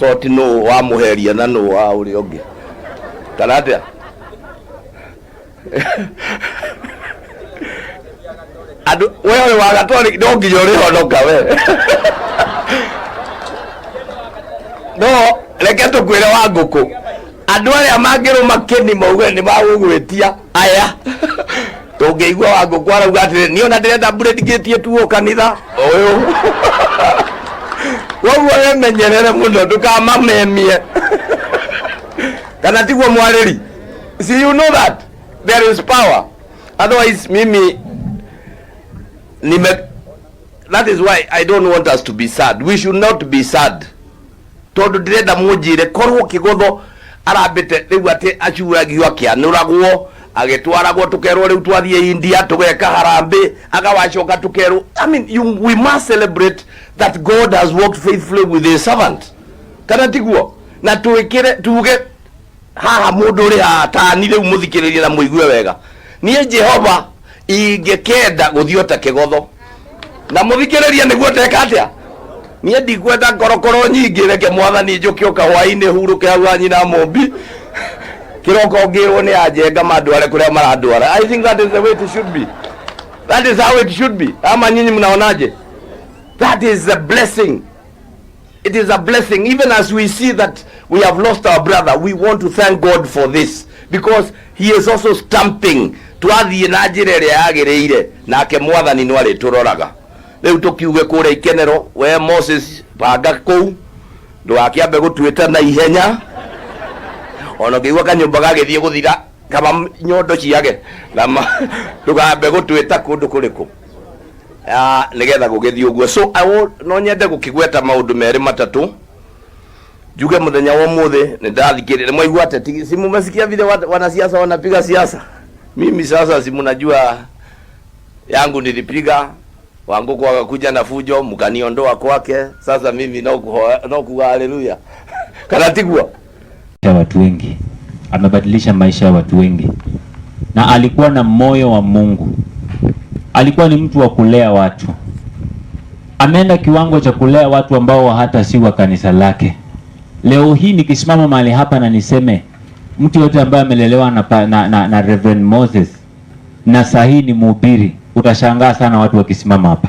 Soti no wa muheria na no wa uri ongi kanatia adu wewe wa gatoli ndongi yori honoka we no reke tukwire wa nguku andu aria mangiru makeni mauge ni magugwitia aya tungeigua wa nguku arauga atiri ni ona ndirenda buredigetie tuo kanitha uyu wewe menyerere muno tukamamemie kana tigwo mwariri. See, you know that there is power, otherwise mimi that is why I don't want us to be sad. We should not be sad tondu ndirenda munjire korwo kigotho arambite riu ati aciuragio akianuragwo agitwaragwo tukerwo riu twathie India tugeka harambe agawacoka tukerwo. I mean, we must celebrate that God has worked faithfully with his servant. Kana tiguo na tuge haha mundu ri atani riu muthikiririe na muigue wega nie Jehova ingekenda guthiota kigotho na muthikiririe niguo teka atia nie ndikwenda korokoro nyingi reke mwathani njuke ukahwaini huruke hau anyina mombi kiroko ngirwo ni ajenga madware kuria maradwara. I think that is the way it should be. That is how it should be. Ama nyinyi mnaonaje? That is a blessing. It is a blessing. Even as we see that we have lost our brother, we want to thank God for this, because he is also stamping twathie na njira iria yagireire nake mwathani no ari turoraga. Riu tukiuge kure ikenero we Moses banga kou ndwakiambe gutwita na ihenya ono kiwa kanyumba gagithie guthira kama nyondo ciage na tugambe gutwita kundu kuriku nigetha gugithie uguo. So no nyende gukigweta maundu meri matatu juge muthenya wa muthi ni ndathikirire mwaigua ate simu masikia vile wanasiasa wanapiga siasa. Mimi sasa simu najua yangu nilipiga wangu kwa kuja na fujo mkaniondoa kwake. Sasa mimi no haleluya kanatigwa watu wengi, amebadilisha maisha ya watu wengi, na alikuwa na moyo wa Mungu. Alikuwa ni mtu wa kulea watu. Ameenda kiwango cha kulea watu ambao hata si wa kanisa lake. Leo hii nikisimama mahali hapa na niseme mtu yote ambaye amelelewa na Reverend Moses na sahi ni mhubiri, utashangaa sana watu wakisimama hapa.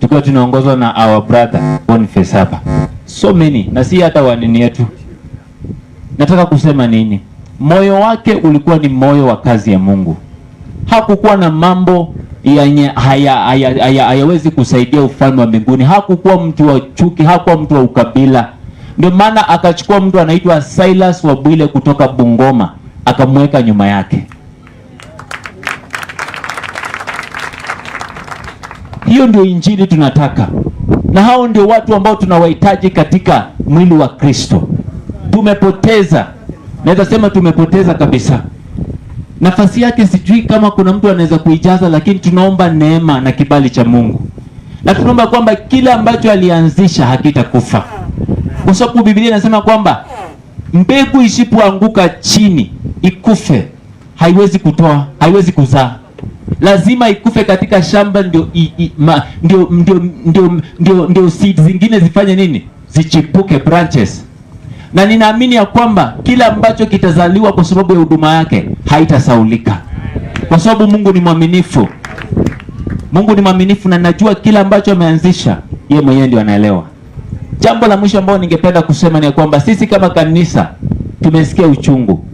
Tukiwa tunaongozwa na our brother Boniface hapa. So many, na si hata wanini yetu. Nataka kusema nini? Moyo wake ulikuwa ni moyo wa kazi ya Mungu. Hakukuwa na mambo yenye hayawezi kusaidia ufalme wa mbinguni. Hakukuwa mtu wa chuki, hakuwa mtu wa ukabila. Ndio maana akachukua mtu anaitwa Silas Wabwile kutoka Bungoma, akamweka nyuma yake. Hiyo ndio injili tunataka. Na hao ndio watu ambao tunawahitaji katika mwili wa Kristo. Tumepoteza, naweza sema tumepoteza kabisa nafasi yake. Sijui kama kuna mtu anaweza kuijaza, lakini tunaomba neema na kibali cha Mungu, na tunaomba kwamba kila ambacho alianzisha hakitakufa, kwa sababu Biblia inasema kwamba mbegu isipoanguka chini ikufe haiwezi kutoa, haiwezi kuzaa. Lazima ikufe katika shamba ndio seeds zingine zifanye nini? Zichipuke, branches. Na ninaamini ya kwamba kila ambacho kitazaliwa kwa sababu ya huduma yake haitasaulika, kwa sababu Mungu ni mwaminifu. Mungu ni mwaminifu, na najua kila ambacho ameanzisha yeye mwenyewe ndiye anaelewa. Jambo la mwisho ambalo ningependa kusema ni kwamba sisi kama kanisa tumesikia uchungu,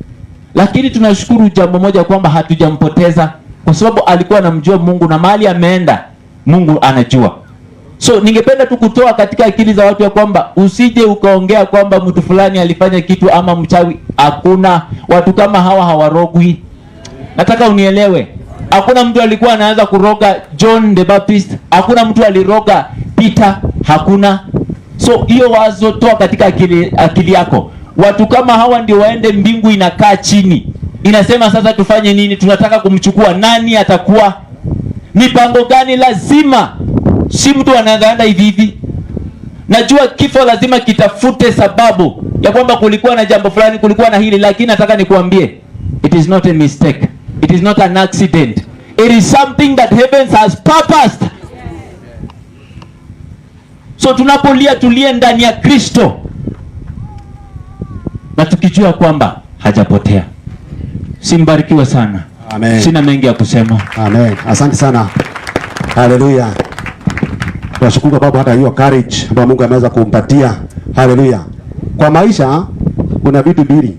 lakini tunashukuru jambo moja kwamba hatujampoteza, kwa sababu alikuwa anamjua Mungu na mahali ameenda Mungu anajua. So ningependa tu kutoa katika akili za watu ya kwamba usije ukaongea kwamba mtu fulani alifanya kitu ama mchawi. Hakuna watu kama hawa, hawarogwi. Nataka unielewe. Hakuna mtu alikuwa anaanza kuroga John the Baptist. Hakuna mtu aliroga Peter. Hakuna. So hiyo wazo toa katika akili yako. Watu kama hawa ndio waende mbingu inakaa chini. Inasema sasa tufanye nini? Tunataka kumchukua. Nani atakuwa? Mipango gani? Lazima si mtu anaanza hivi hivi. Najua kifo lazima kitafute sababu ya kwamba kulikuwa na jambo fulani, kulikuwa na hili, lakini nataka nikuambie it is not a mistake. It is not an accident. It is something that heavens has purposed. So tunapolia tulie ndani ya Kristo. nikijua kwamba hajapotea. Simbarikiwe sana. Amen. Sina mengi ya kusema. Amen. Asante sana. Haleluya. Tunashukuru Baba hata hiyo courage ambayo Mungu ameweza kumpatia. Haleluya. Kwa maisha kuna vitu mbili.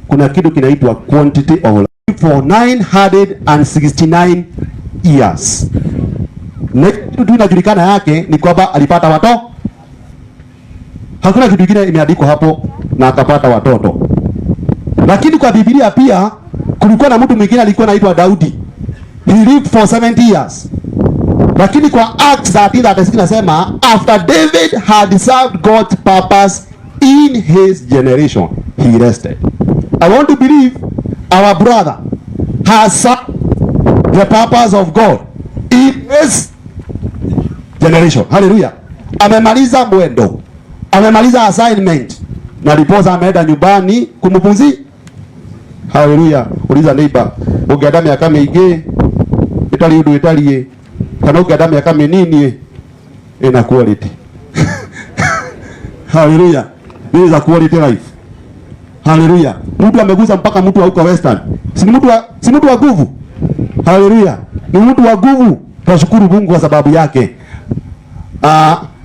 Kuna kitu kinaitwa quantity of life. For 969 years. Kitu tunajulikana yake ni kwamba alipata watoto. Hakuna kitu kingine imeandikwa hapo na akapata watoto. Lakini kwa Biblia pia kulikuwa na mtu mwingine alikuwa anaitwa Daudi. He lived for 70 years. Lakini kwa Acts 13:36 nasema after David had served God's purpose in his generation, he rested. I want to believe our brother has served the purpose of God in his generation. Hallelujah. Amemaliza mwendo. Amemaliza assignment. Na riposa ameenda nyumbani kumpumzika. Hallelujah. Uliza neighbor, ungeenda miaka mingi itali undu itali kana ungeenda miaka minini ina quality. Hallelujah. This is a quality life. Hallelujah. Mtu ameguza mpaka mtu wa huko Western. Si mtu wa nguvu. Hallelujah. Ni mtu wa nguvu. Tunashukuru Mungu kwa sababu yake.